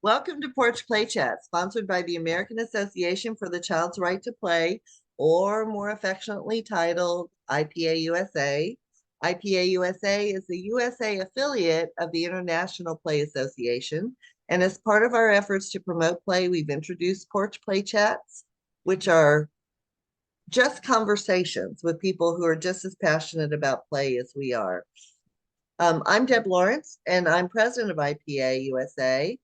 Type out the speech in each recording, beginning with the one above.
Welcome to Porch Play Chats, sponsored by the American Association for the Child's Right to Play, or more affectionately titled IPA USA. IPA USA is the USA affiliate of the International Play Association, and as part of our efforts to promote play, we've introduced Porch Play Chats, which are just conversations with people who are just as passionate about play as we are. I'm Deb Lawrence, and I'm president of IPA USA.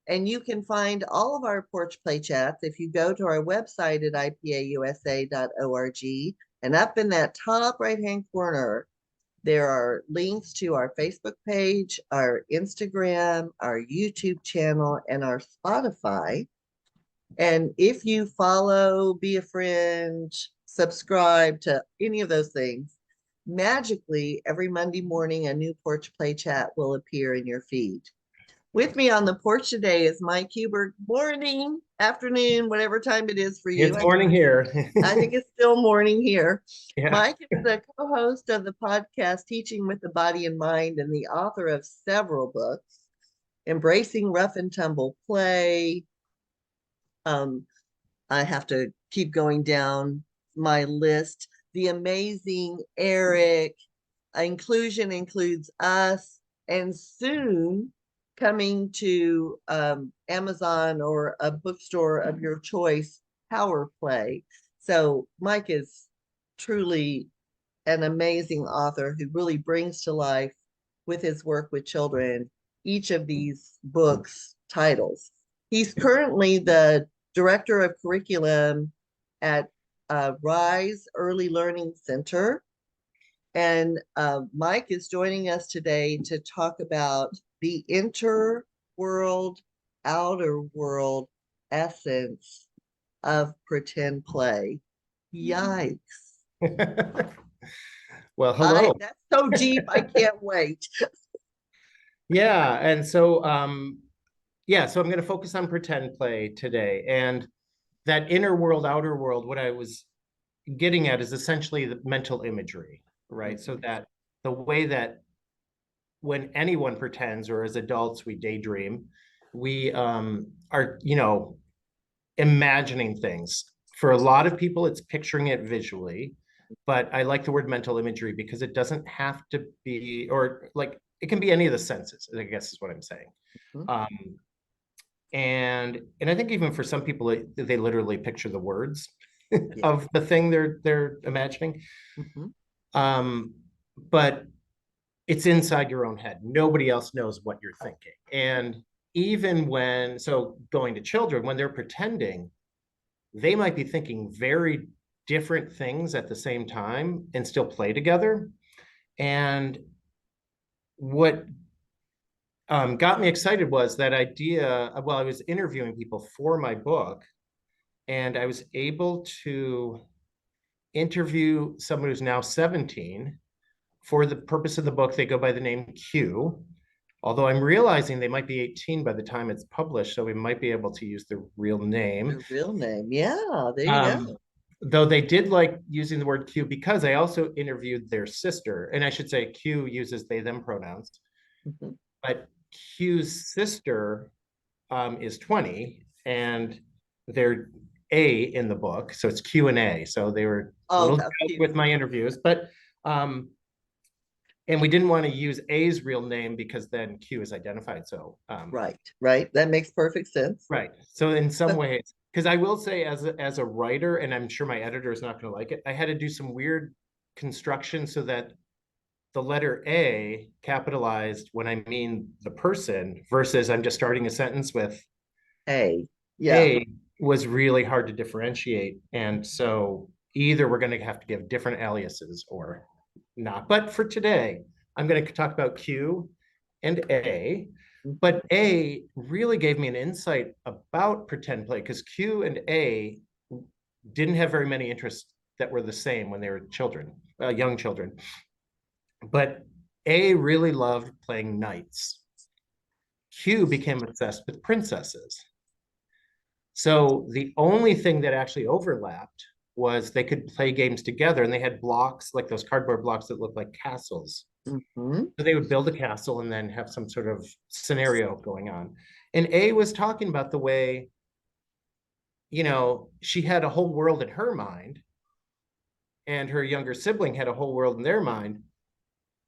And you can find all of our Porch Play Chats if you go to our website at ipausa.org. And up in that top right-hand corner, there are links to our Facebook page, our Instagram, our YouTube channel, and our Spotify. And if you follow, be a friend, subscribe to any of those things, magically, every Monday morning, a new Porch Play Chat will appear in your feed. With me on the porch today is Mike Huber. Morning, afternoon, whatever time it is for you. It's morning here. I think it's still morning here. Yeah. Mike is the co-host of the podcast Teaching with the Body and Mind and the author of several books, Embracing Rough and Tumble Play. I have to keep going down my list. The Amazing Erik. Inclusion includes us, and soon coming to Amazon or a bookstore of your choice, Power Play. So Mike is truly an amazing author who really brings to life with his work with children each of these books' titles. He's currently the director of curriculum at Rise Early Learning Center. And Mike is joining us today to talk about the inter-world, outer world essence of pretend play. Yikes. Well, hello. That's so deep, I can't wait. Yeah, and so so I'm going to focus on pretend play today. And that inner world, outer world, what I was getting at is essentially the mental imagery, right? So that the way that when anyone pretends, or as adults we daydream, we are, imagining things. For a lot of people, it's picturing it visually, but I like the word mental imagery because it doesn't have to be, or like it can be any of the senses, I guess is what I'm saying. And I think even for some people, they literally picture the words of the thing they're imagining. But it's inside your own head. Nobody else knows what you're thinking. And even going to children, when they're pretending, they might be thinking very different things at the same time and still play together. And what got me excited was that idea. Well, I was interviewing people for my book, and I was able to interview someone who's now 17. For the purpose of the book, they go by the name Q, although I'm realizing they might be 18 by the time it's published, so we might be able to use their real name. Their real name, yeah, there you go. Though they did like using the word Q because I also interviewed their sister, and I should say Q uses they, them pronouns. But Q's sister is 20, and they're A in the book, so it's Q and A. So they were a little with my interviews, but and we didn't want to use A's real name because then Q is identified. So right, that makes perfect sense. Right. So in some ways, because I will say as a writer, and I'm sure my editor is not going to like it, I had to do some weird construction so that the letter A capitalized when I mean the person versus I'm just starting a sentence with A. A was really hard to differentiate. And so either we're going to have to give different aliases or not. But for today, I'm going to talk about Q and A. But A really gave me an insight about pretend play because Q and A didn't have very many interests that were the same when they were children, young children. But A really loved playing knights. Q became obsessed with princesses. So the only thing that actually overlapped was they could play games together, and they had blocks, like those cardboard blocks that look like castles Mhm. So they would build a castle and then have some sort of scenario going on. And A was talking about the way, she had a whole world in her mind, and her younger sibling had a whole world in their mind,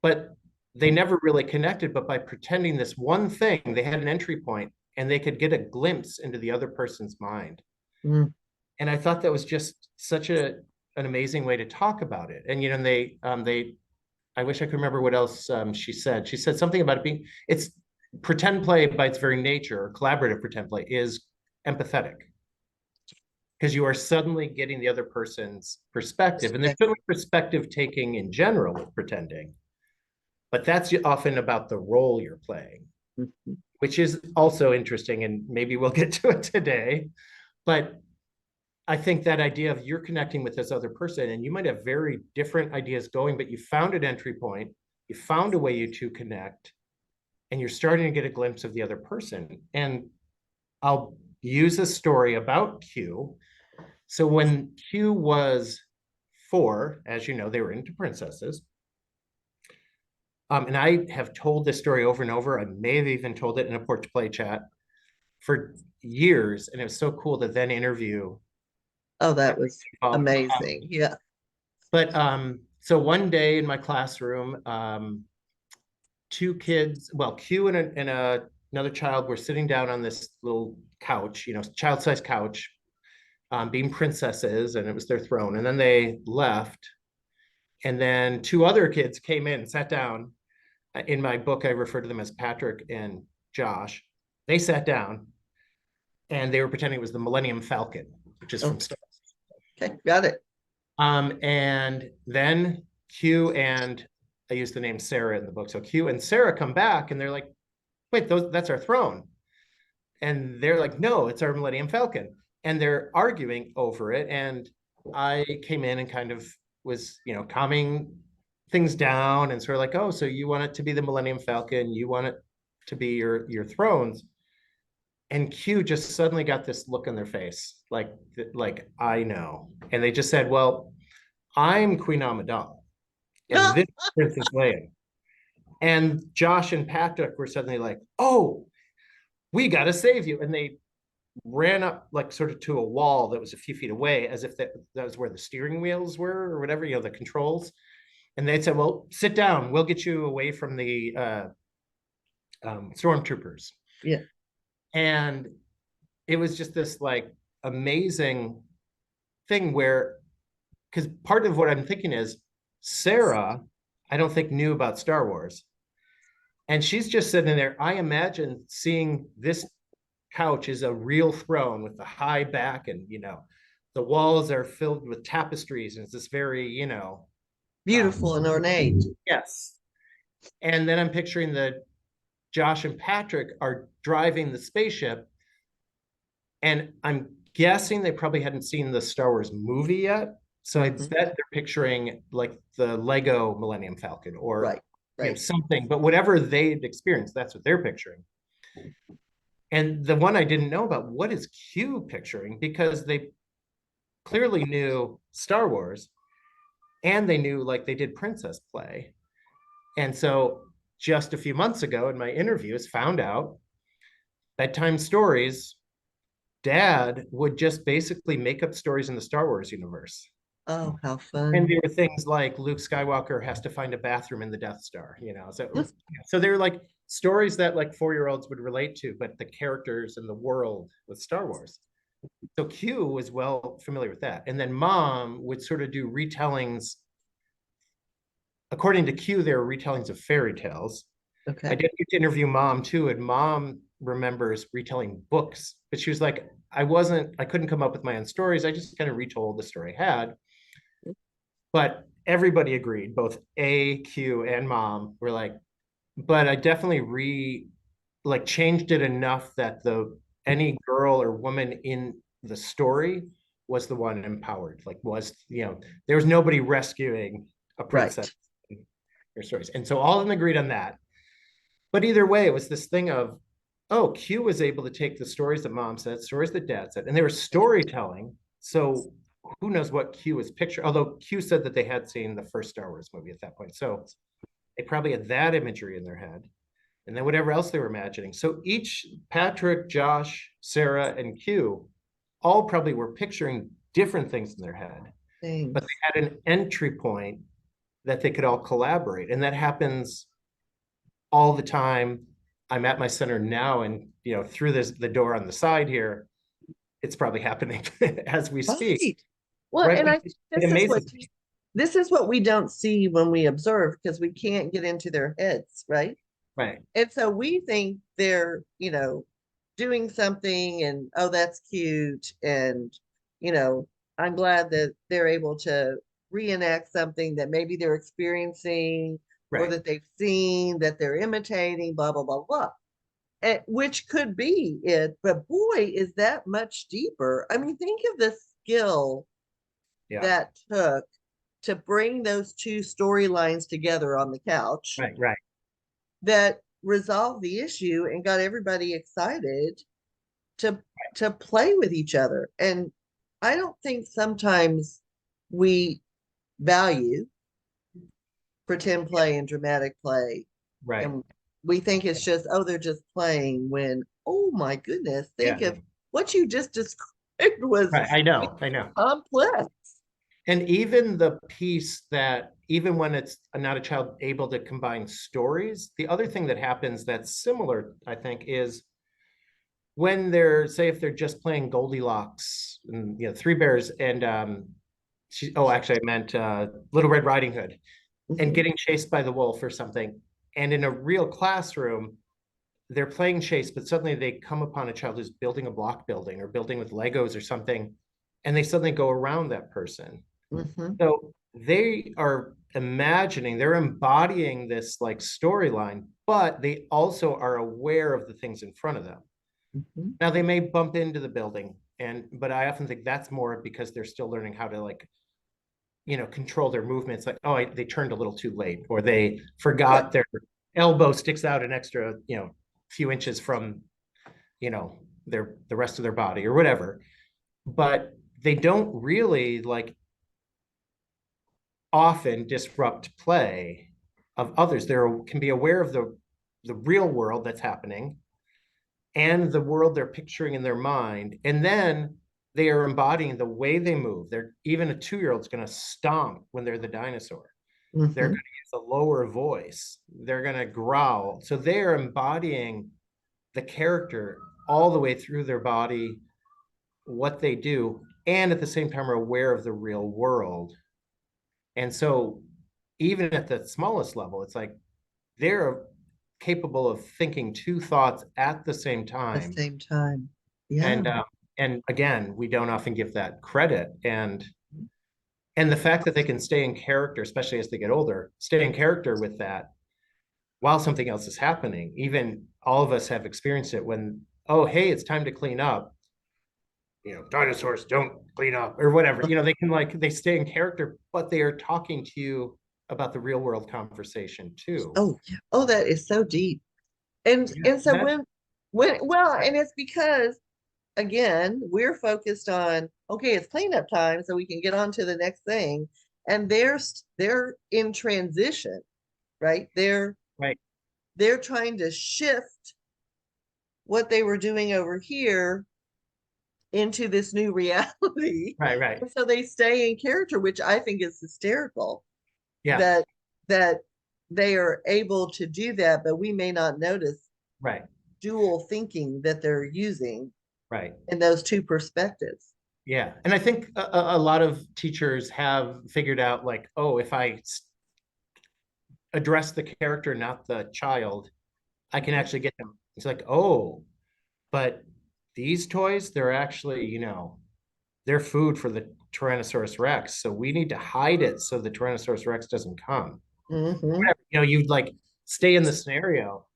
but they never really connected. But by pretending this one thing, they had an entry point and they could get a glimpse into the other person's mind. Mm. And I thought that was just such an amazing way to talk about it. And they I wish I could remember what else she said. She said something about it being, it's pretend play by its very nature, or collaborative pretend play, is empathetic, because you are suddenly getting the other person's perspective. And there's certainly perspective taking in general with pretending, but that's often about the role you're playing, Mhm. which is also interesting. And maybe we'll get to it today. But I think that idea of you're connecting with this other person and you might have very different ideas going, but you found an entry point, you found a way you two connect, and you're starting to get a glimpse of the other person. And I'll use a story about Q. So when Q was 4, as you know, they were into princesses. And I have told this story over and over. I may have even told it in a Porch Play Chat for years. And it was so cool to then interview. Oh, that was amazing. Yeah. But so one day in my classroom, two kids, well, Q and another child were sitting down on this little couch, child-sized couch, being princesses, and it was their throne. And then they left. And then two other kids came in and sat down. In my book, I refer to them as Patrick and Josh. They sat down and they were pretending it was the Millennium Falcon, which is Oh, from Star okay. Got it. And then Q and I use the name Sarah in the book. So Q and Sarah come back and they're like, wait, that's our throne. And they're like, no, it's our Millennium Falcon. And they're arguing over it. And I came in and kind of was, calming things down and sort of like, oh, so you want it to be the Millennium Falcon, you want it to be your thrones. And Q just suddenly got this look on their face, like I know. And they just said, well, I'm Queen Amidala, and this is Princess Leia. And Josh and Patrick were suddenly like, oh, we got to save you. And they ran up like sort of to a wall that was a few feet away, as if that was where the steering wheels were or whatever, the controls. And they said, well, sit down. We'll get you away from the stormtroopers. Yeah. And it was just this like amazing thing where, because part of what I'm thinking is Sarah, I don't think knew about Star Wars. And she's just sitting there. I imagine seeing this couch is a real throne with the high back, and the walls are filled with tapestries, and it's this very Beautiful and ornate. yes. And then I'm picturing that Josh and Patrick are driving the spaceship, and I'm guessing they probably hadn't seen the Star Wars movie yet, so I bet they're picturing like the Lego Millennium Falcon or right. Something, but whatever they'd experienced, that's what they're picturing. And the one I didn't know about, what is Q picturing? Because they clearly knew Star Wars and they knew, like, they did princess play. And so just a few months ago in my interviews, found out bedtime stories, Dad would just basically make up stories in the Star Wars universe. Oh, how And fun. there were things like Luke Skywalker has to find a bathroom in the Death Star, so they're like stories that like 4-year-olds would relate to, but the characters and the world with Star Wars. So Q was well familiar with that. And then Mom would sort of do retellings. According to Q, there were retellings of fairy tales. Okay. I did get to interview Mom too, and Mom remembers retelling books, but she was like, I couldn't come up with my own stories. I just kind of retold the story I had. But everybody agreed, both A, Q, and Mom were like, but I definitely changed it enough that any girl or woman in the story was the one empowered, there was nobody rescuing a princess in your stories. And so all of them agreed on that. But either way, it was this thing of, oh, Q was able to take the stories that Mom said, stories that Dad said, and they were storytelling. So who knows what Q was picturing, although Q said that they had seen the first Star Wars movie at that point. So They probably had that imagery in their head, and then whatever else they were imagining. So each, Patrick, Josh, Sarah, and Q, all probably were picturing different things in their head, but Thanks. they had an entry point that they could all collaborate. And that happens all the time. I'm at my center now, and through the door on the side here, it's probably happening as we speak. Right. Well, Right. and But I think it amazes me. this is what we don't see when we observe because we can't get into their heads, right? Right. And so we think they're, doing something and oh, that's cute. And, you know, I'm glad that they're able to reenact something that maybe they're experiencing or Right. that they've seen, that they're imitating, blah, blah, blah, blah. Which could be it, but boy, is that much deeper. I mean, think of the skill Yeah. that took to bring those two storylines together on the couch Right. Right. that resolved the issue and got everybody excited to to play with each other. And I don't think sometimes we value pretend play and dramatic play. Right. And we think it's just, oh, they're just playing when, oh my goodness, think Yeah. of what you just described was Right. I know. I know. complex. And even the piece that, even when it's not a child able to combine stories, the other thing that happens that's similar, I think, is when they're, say, if they're just playing Goldilocks and Three Bears, and actually I meant Little Red Riding Hood, and Mhm. getting chased by the wolf or something. And in a real classroom, they're playing chase, but suddenly they come upon a child who's building a block building or building with Legos or something, and they suddenly go around that person. Mhm. So they are imagining, they're embodying this like storyline, but they also are aware of the things in front of them. Mhm. Now they may bump into the building, but I often think that's more because they're still learning how to control their movements. Like, oh, they turned a little too late, or they Yeah. forgot their elbow sticks out an extra, few inches from, the rest of their body or whatever. But they don't really like often disrupt play of others. They can be aware of the real world that's happening and the world they're picturing in their mind. And then they are embodying the way they move. They're even a 2-year-old's going to stomp when they're the dinosaur. They're going Mhm. to use a lower voice. They're going to growl. So they are embodying the character all the way through their body, what they do, and at the same time are aware of the real world. And so even at the smallest level, it's like they're capable of thinking two thoughts at the same At time. the same time. Yeah. And again, we don't often give that credit. And the fact that they can stay in character, especially as they get older, stay in character with that while something else is happening. Even all of us have experienced it when, oh, hey, it's time to clean up. Dinosaurs don't clean up or whatever. They can they stay in character, but they are talking to you about the real world conversation too. Oh, yeah. Oh, that is so deep. And Yeah, and so when well, and it's because again, we're focused on okay, it's cleanup time, so we can get on to the next thing. And they're in transition, right? right, They're trying to shift what they were doing over here into this new reality. right, right. And so they stay in character, which I think is hysterical Yeah, that that they are able to do that, but we may not notice right, dual thinking that they're using right. in those two perspectives. Yeah. And I think a lot of teachers have figured out like, oh, if I address the character, not the child, I can actually get them. It's like, oh, but these toys, they're actually, they're food for the Tyrannosaurus Rex. So we need to hide it so the Tyrannosaurus Rex doesn't come. Mm-hmm. You'd like stay in the scenario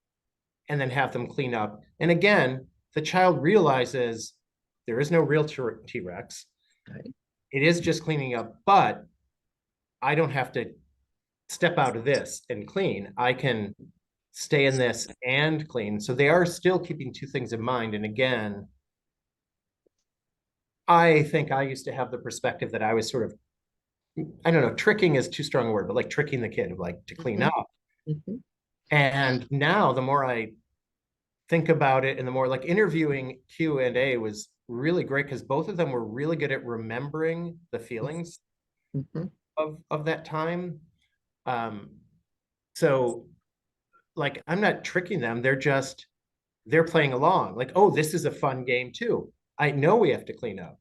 and then have them clean up. And again, the child realizes there is no real T-Rex. Right. It is just cleaning up, but I don't have to step out of this and clean. I can stay in this and clean. So they are still keeping two things in mind. And again, I think I used to have the perspective that I was sort of, I don't know, tricking is too strong a word, but like tricking the kid, like to clean Mm-hmm. up. Mhm. And now the more I think about it and the more like interviewing Q&A was really great because both of them were really good at remembering the feelings Mhm. of that time. Um, so like I'm not tricking them. They're playing along. Like, oh, this is a fun game too. I know we have to clean up,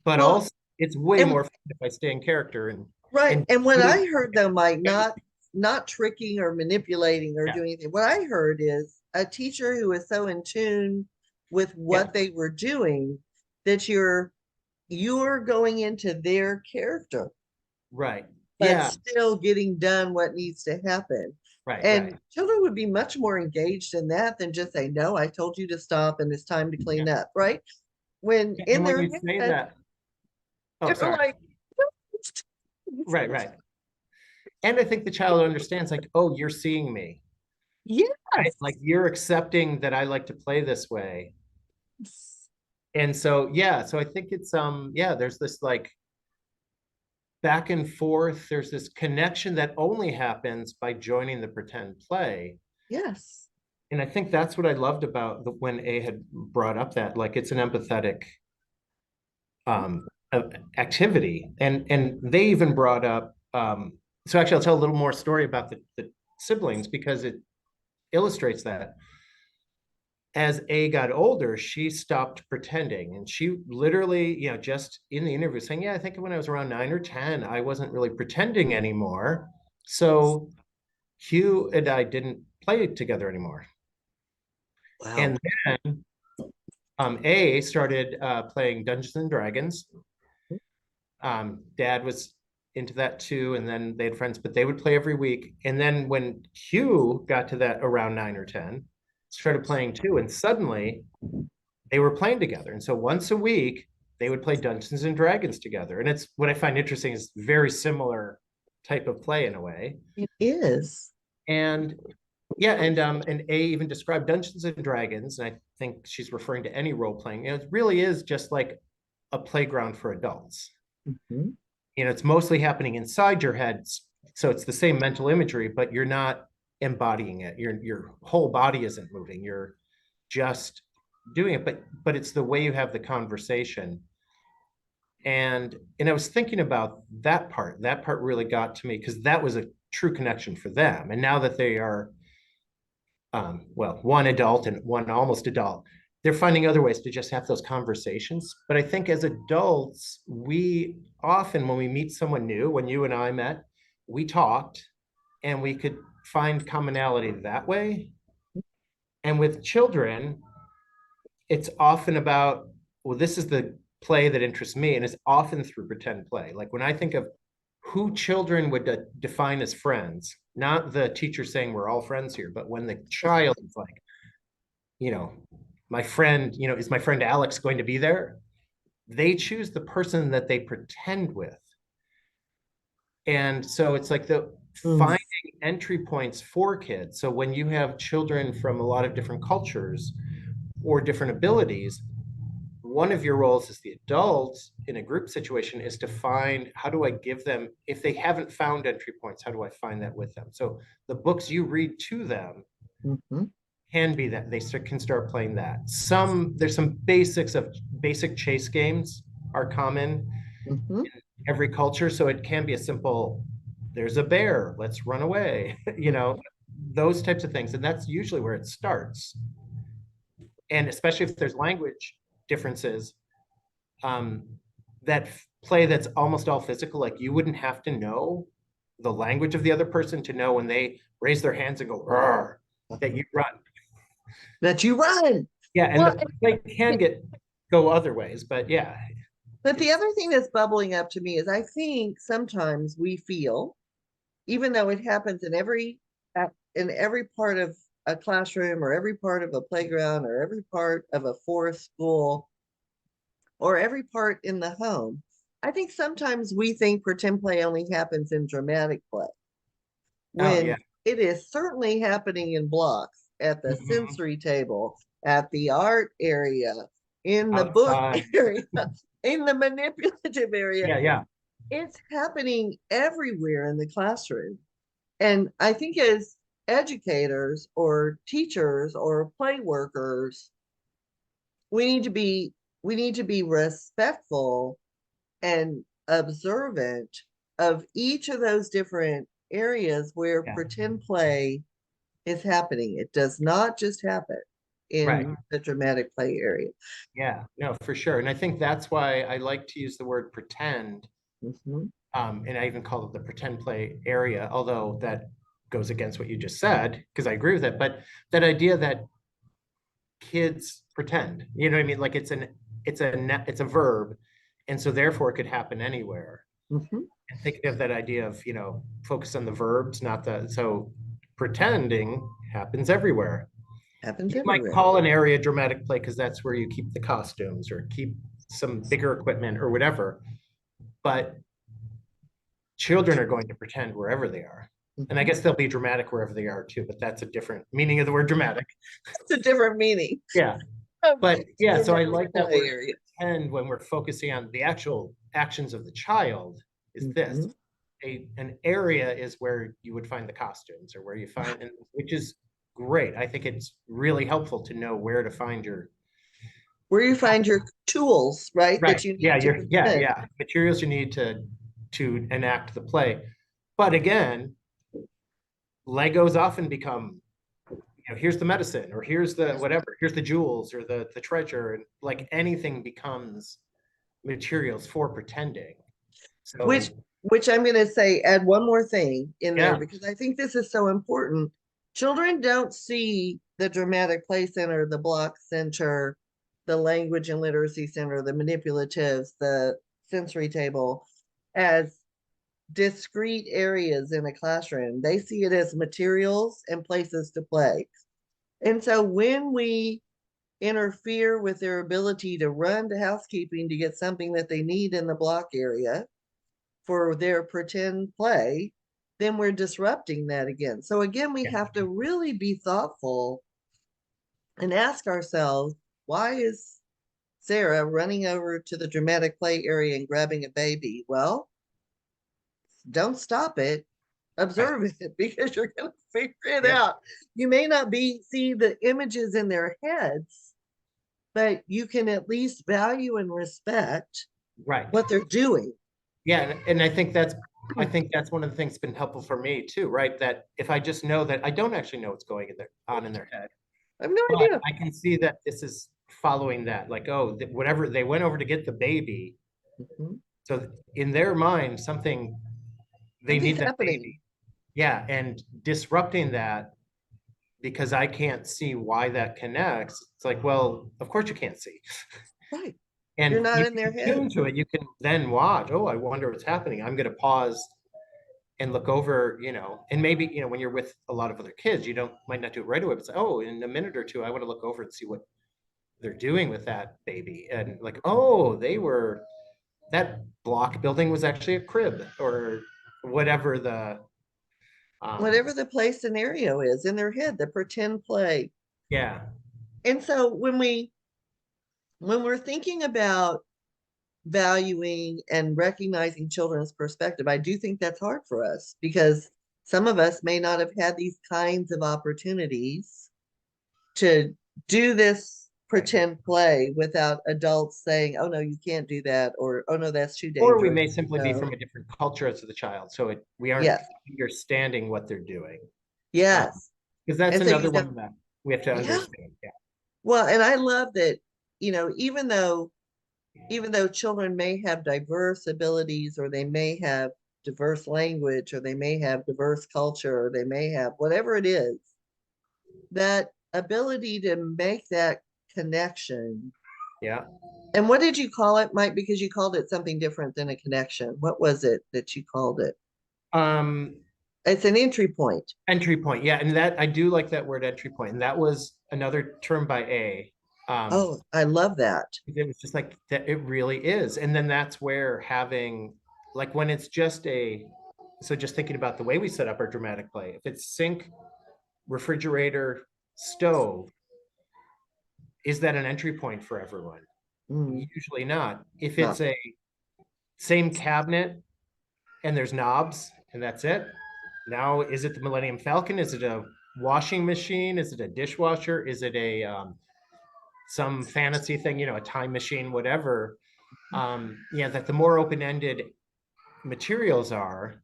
but Well, also it's way and more fun if I stay in character right. and And what do I heard though, Mike, it. not tricking or manipulating or Yeah, doing anything. What I heard is a teacher who was so in tune with yeah, what they were doing that you're going into their character, right. but Yeah, still getting done what needs to happen. right, right. And children would be much more engaged in that than just say, no, I told you to stop and it's time to Yeah. clean up, right? When in And when their you say head, that, oh, they're sorry. like, Right, right. And I think the child understands, like, oh, you're seeing me, right? yes. Like you're accepting that I like to play this way. And so, yeah, so I think it's yeah, there's this like back and forth. There's this connection that only happens by joining the pretend play. Yes. And I think that's what I loved about when A had brought up that like it's an empathetic activity. And they even brought up so actually I'll tell a little more story about the siblings because it illustrates that. As A got older, she stopped pretending. And she literally, just in the interview saying, yeah, I think when I was around 9 or 10, I wasn't really pretending anymore. So Hugh and I didn't play together anymore. Wow. And then A started playing Dungeons and Dragons. Dad was into that too. And then they had friends, but they would play every week. And then when Hugh got to that around 9 or 10, started playing too. And suddenly they were playing together. And so once a week, they would play Dungeons and Dragons together. And it's what I find interesting is very similar type of play in a way. It is. And yeah, and A even described Dungeons and Dragons, and I think she's referring to any role playing. It really is just like a playground for adults. Mhm. It's mostly happening inside your head, so it's the same mental imagery, but you're not embodying it. Your whole body isn't moving. You're just doing it, but it's the way you have the conversation. And I was thinking about that part. That part really got to me because that was a true connection for them. And now that they are well, one adult and one almost adult, they're finding other ways to just have those conversations. But I think as adults, we often, when we meet someone new, when you and I met, we talked and we could find commonality that way. And with children, it's often about, well, this is the play that interests me, and it's often through pretend play. Like when I think of who children would define as friends, not the teacher saying we're all friends here, but when the child is like, you know, my friend, is my friend Alex going to be there? They choose the person that they pretend with. And so it's like the Mm. finding entry points for kids. So when you have children from a lot of different cultures or different abilities, one of your roles as the adult in a group situation is to find how do I give them, if they haven't found entry points, how do I find that with them? So the books you read to them Mhm. can be that they can start playing that. There's some basic chase games are common Mhm. in every culture. So it can be a simple, there's a bear, let's run away, those types of things. And that's usually where it starts. And especially if there's language differences, um, that play that's almost all physical, like you wouldn't have to know the language of the other person to know when they raise their hands and go, "Roar," that you run. That you run. Yeah, and Well, the play can go other ways, but yeah, but the it's other thing that's bubbling up to me is I think sometimes we feel, even though it happens in every part of a classroom or every part of a playground or every part of a forest school or every part in the home, I think sometimes we think pretend play only happens in dramatic play oh yeah. when it is certainly happening in blocks at the Mhm. sensory table, at the art area, in the book Outside. area, in the manipulative area. Yeah, yeah. It's happening everywhere in the classroom. And I think as educators or teachers or play workers, we need to be respectful and observant of each of those different areas where Yeah. pretend play is happening. It does not just happen Right. in the dramatic play area. Yeah, no, for sure. And I think that's why I like to use the word pretend. Mhm. And I even call it the pretend play area, although that goes against what you just said, because I agree with it. But that idea that kids pretend, you know what I mean? Like it's a verb. And so therefore it could happen anywhere. Mhm. And thinking of that idea of, focus on the verbs, not so pretending happens everywhere. Happens You might everywhere. call an area dramatic play because that's where you keep the costumes or keep some bigger equipment or whatever. But children are going to pretend wherever they are. And I Mhm. guess they'll be dramatic wherever they are too, but that's a different meaning of the word dramatic. It's a different meaning Yeah. of But yeah, so I dramatic like that play word area. pretend when we're focusing on the actual actions of the child is this. Mhm. An area is where you would find the costumes or where you find, and which is great. I think it's really helpful to know where to find your Where you find your tools, right, right. that you Yeah, need to yeah, pretend. yeah. Materials you need to enact the play. But again, Legos often become, here's the medicine, or here's the whatever, here's the jewels or the treasure, and like anything becomes materials for pretending. Which So I'm going to say, add one more thing in there yeah, because I think this is so important. Children don't see the dramatic play center, the block center, the language and literacy center, the manipulatives, the sensory table as discrete areas in a classroom. They see it as materials and places to play. And so when we interfere with their ability to run to housekeeping to get something that they need in the block area for their pretend play, then we're disrupting that again. So again, we yeah, have to really be thoughtful and ask ourselves, why is Sarah running over to the dramatic play area and grabbing a baby? Well, don't stop it. right, Observe it because you're going to figure it yeah, out. You may not see the images in their heads, but you can at least value and respect right. what they're doing. Yeah, and I think that's one of the things that's been helpful for me too, right? That if I just know that I don't actually know what's going on in their head, I have no but idea. I can see that this is following that, like, oh, whatever they went over to get the baby. Mhm. So in their mind, they Something's need that happening. baby. Yeah, and disrupting that because I can't see why that connects. It's like, well, of course you can't see. Right. You're And not you in their can head. tune to it. You can then watch, oh, I wonder what's happening. I'm going to pause and look over, and maybe, when you're with a lot of other kids, you might not do it right away, but say, oh, in a minute or two, I want to look over and see what they're doing with that baby. And like, oh, that block building was actually a crib or whatever um, Whatever the play scenario is in their head, the pretend play. yeah, And so when we're thinking about valuing and recognizing children's perspective, I do think that's hard for us because some of us may not have had these kinds of opportunities to do this right. pretend play without adults saying, oh no, you can't do that, or oh no, that's too Or we dangerous. may simply be from a different culture as the child, so we aren't Yes, understanding what they're doing. yes. Because that's And so another one that we have to yeah. understand. Yeah, Well, and I love that, even though children may have diverse abilities or they may have diverse language or they may have diverse culture or they may have whatever it is, that ability to make that connection. yeah. And what did you call it, Mike? Because you called it something different than a connection. What was it that you called it? Um, It's an entry point. Entry point. Yeah, and that I do like that word entry point. And that was another term by A. Um, Oh, I love that. it was just like that, it really is. And then that's where having, like, when it's just thinking about the way we set up our dramatic play, if it's sink, refrigerator, stove, is that an entry point for everyone? Mm, Usually not. If no. it's a same cabinet and there's knobs and that's it, now, is it the Millennium Falcon? Is it a washing machine? Is it a dishwasher? Is it a some fantasy thing, a time machine, whatever? Yeah, that the more open-ended materials are,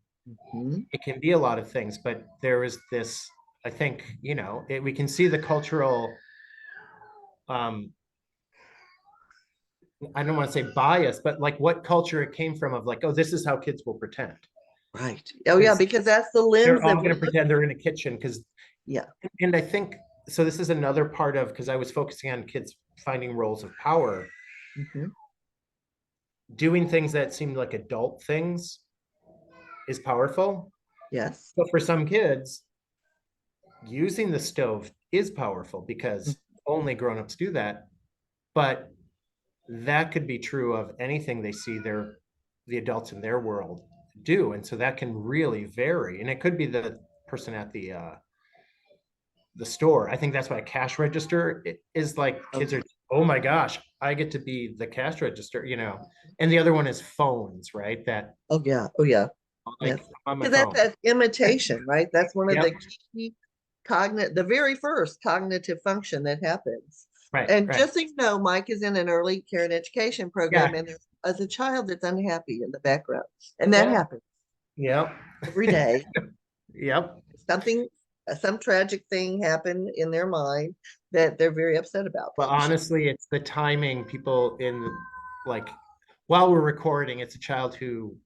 Mhm. it can be a lot of things, but there is this, I think, we can see the cultural, um, I don't want to say bias, but like what culture it came from of like, oh, this is how kids will pretend. Right. Oh yeah, Because because that's the they're lens all that going we to look. pretend they're in a kitchen because, Yeah. and I think, so this is another part of, because I was focusing on kids finding roles of power, Mhm. doing things that seemed like adult things is powerful. Yes. But for some kids, using the stove is powerful Mm. because only grown-ups do that. But that could be true of anything they see the adults in their world do. And so that can really vary. And it could be the person at the store. I think that's why a cash register is like Oh, kids are, oh my gosh, I get to be the cash register, And the other one is phones, right? That oh yeah. Oh yeah. like Yes. on my Because that's phone. that imitation, right? That's one of the Yep. key the very first cognitive function that happens. Right. And Right. just so you know, Mike is in an early care and education program, Yeah. and there's as a child that's unhappy in the background. And that Yeah. happens Yep. every day. Yep. Something, some tragic thing happened in their mind that they're very upset about. But That you should. honestly, it's the timing. People in like while we're recording, it's a child who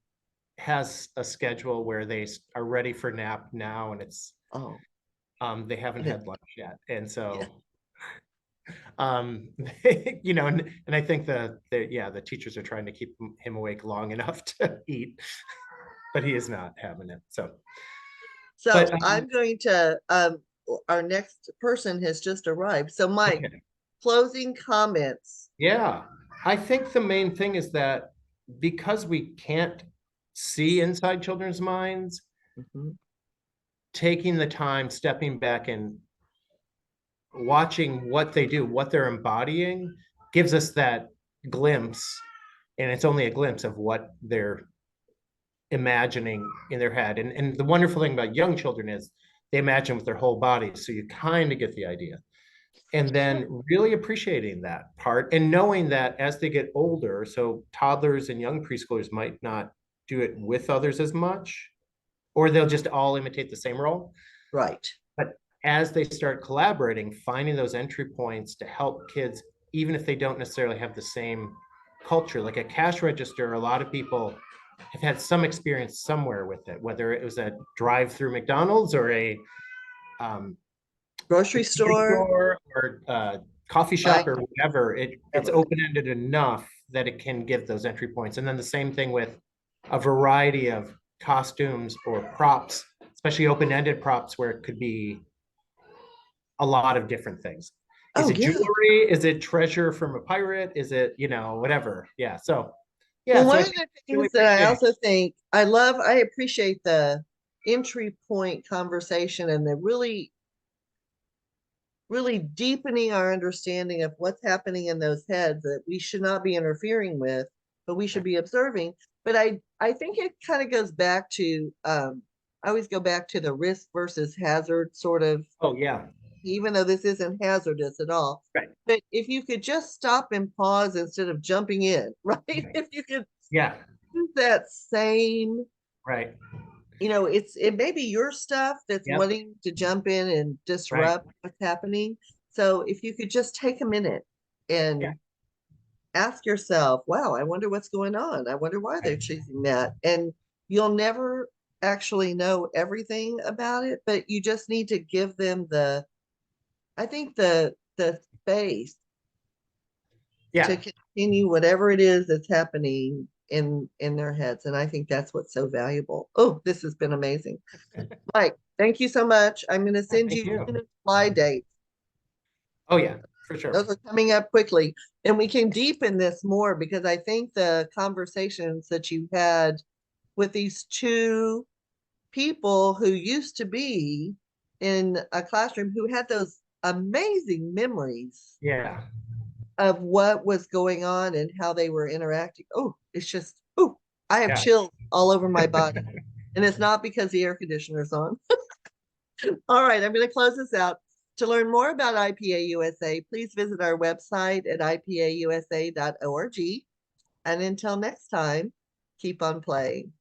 has a schedule where they are ready for nap now, and it's Oh, they haven't yeah. had lunch yet, and Yeah. so um and I think the teachers are trying to keep him awake long enough to eat, but he is not having it. So, but So I'm going to, our next person has just arrived. So Mike, okay. closing comments. Yeah, I think the main thing is that because we can't see inside children's minds, Mhm. taking the time, stepping back and watching what they do, what they're embodying, gives us that glimpse. And it's only a glimpse of what they're imagining in their head. And the wonderful thing about young children is they imagine with their whole body. So you kind of get the idea. And then really appreciating that part and knowing that as they get older, so toddlers and young preschoolers might not do it with others as much, or they'll just all imitate the same role. Right. But as they start collaborating, finding those entry points to help kids, even if they don't necessarily have the same culture, like a cash register, a lot of people have had some experience somewhere with it, whether it was a drive-through McDonald's or a Grocery convenience store, store or coffee shop buying or whatever. It's ever. open-ended enough that it can give those entry points. And then the same thing with a variety of costumes or props, especially open-ended props where it could be a lot of different things. Is Oh, it yeah. jewelry? Is it treasure from a pirate? Is it, whatever? Yeah. So, yeah. Well, So one I of think the really things that I appreciating. also think I appreciate the entry point conversation and the really deepening our understanding of what's happening in those heads that we should not be interfering with, but we should be observing. But I think it kind of goes back to I always go back to the risk versus hazard sort of, Oh, yeah. even though this isn't hazardous at all. Right. But if you could just stop and pause instead of jumping in, right? If you could Yeah. use that same, Right. it may be your stuff that's Yep. wanting to jump in and Right. disrupt what's happening. So if you could just take a minute Yeah. and ask yourself, wow, I wonder what's going on. I wonder why they're Right. choosing that. And you'll never actually know everything about it, but you just need to give them I think the space to Yeah. continue whatever it is that's happening in their heads. And I think that's what's so valuable. Oh, this has been amazing. Mike, thank you so much. I'm going to send Thank you you. fly dates. Oh, yeah, for sure. Those are coming up quickly. And we can deepen this more because I think the conversations that you had with these two people who used to be in a classroom who had those amazing memories Yeah. of what was going on and how they were interacting. Oh, it's just, oh, I have Yeah. chills all over my body. And it's not because the air conditioner's on. All right, I'm going to close this out. To learn more about IPA USA, please visit our website at ipausa.org. And until next time, keep on playing.